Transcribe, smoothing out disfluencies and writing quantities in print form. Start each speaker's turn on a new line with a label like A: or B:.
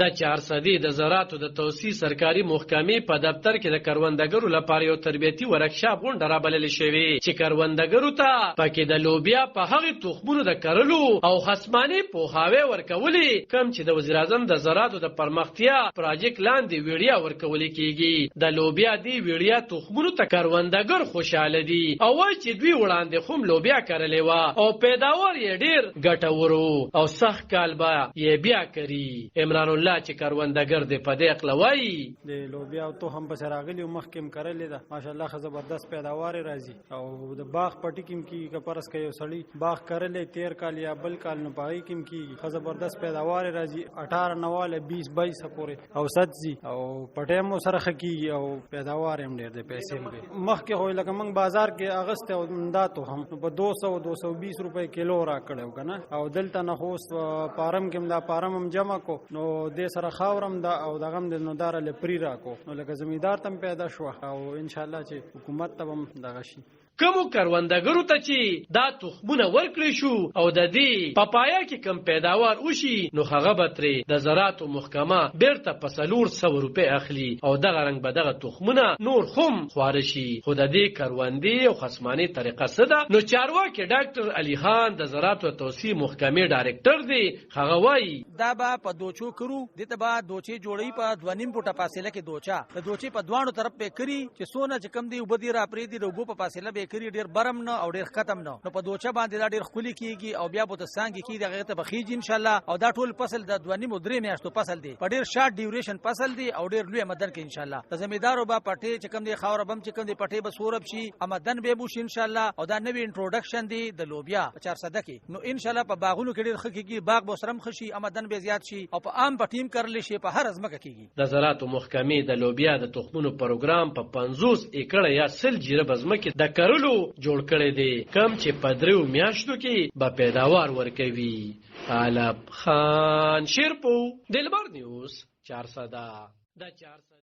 A: د 400 د زراعتو د توسيع سرکاري محکمې په دفتر کې د کروندګرو لپاره یو تربیتي ورکشاپ غونډه رابلل شوې چې کروندګرو ته پکې د لوبیا په هغه تخمونو د کرلو او خصماني پوهاوی ورکولې کم چې د وزیر اعظم د زراعتو د پرمختیا پروژیکټ لاندې ویډیا ورکول کیږي د لوبیا دی ویډیا تخمونو ته کروندګر خوشاله دي او وایي چې دوی وړاندې خوم لوبیا کرلې و او پیداوار یې ډیر ګټورو او سخت کالبا یې بیا کړی. عمران الله چې کروندګر دې په دې اقلوي
B: د لوبیا او تو هم په راغلی مخکم کرلې ده ماشاءالله خو زبردست پیداوار راځي او د باغ پټی کیم کی کپرس کې یو سړی باغ کرلې 13 کال یا بل کال نه پای کیم کی خو زبردست پیداوار راځي 18 نواله 20 22 پورې او سدزي او پټیم سره خکی او پیداوار هم ډېر د پیسې به مخکې هو لکه موږ بازار کې اغست او انداتو هم په 200 220 روپے کیلو را کړو کنه او دلته نه خوست پارم کې دا پارم هم جمع کو نو د سره خاورم دا او دغه د نودار لپری را کو نو لکه زمیدار تم پیدا شو او ان شاء الله چې حکومت ته هم دغه شي.
A: کومو کروندګرو ته چې دا تخمونه ورکړي شو او د دې پپایا کې کم پیداوار وشي نو هغه به ترې د زراعتو محکمه بیرته په 400 روپۍ اخلي او دغه رنګ به دغه تخمونه نور هم خواره شي. خو د دې کروندې او خصماني طریقه څه ده نو چارواکي ډاکټر علي خان د زراعتو توسيع محکمې ډایرکټر دی هغه وایي
C: دا به په دوچو کرو دته به دوچې جوړي په 2.5 فوټه فاصله کې دوچا د دوچې په دوانو طرف په کری چې سونه چې کم دی وبدي را پرې دی رغو په فاصله به کری ډیر برم نه او ډیر ختم نه نو په دوچا باندې دا ډیر خولي کیږي او بیا په تسانګ کې دغه ته بخیج ان شاء الله او دا ټول فصل د 2.5 میاشتو فصل دی په ډیر شارټ ډیوریشن فصل دی او ډیر لوی مدن کې ان شاء الله د زمیدارو با پټه چې کم دی خاور بم چې کم دی پټه به سورب شي امدن به بوش ان شاء الله او دا نوی انټروډکشن دی د لوبیا 400 کې نو ان شاء الله په باغونو کې ډیر خکېږي باغ بوسرم خشي امدن به زیات شي او په عام په ټیم کرل شي په هر ازمکه کېږي.
A: د زراعتو محکمې د لوبیا د تخمونو پروګرام په 50 ایکړه یا سل جیره بزمکه د کرلو جوړ کړی دی کم چې په 3 میاشتو کې به پیداوار ورکوي. علب خان شیرپو دلبر نیوز 400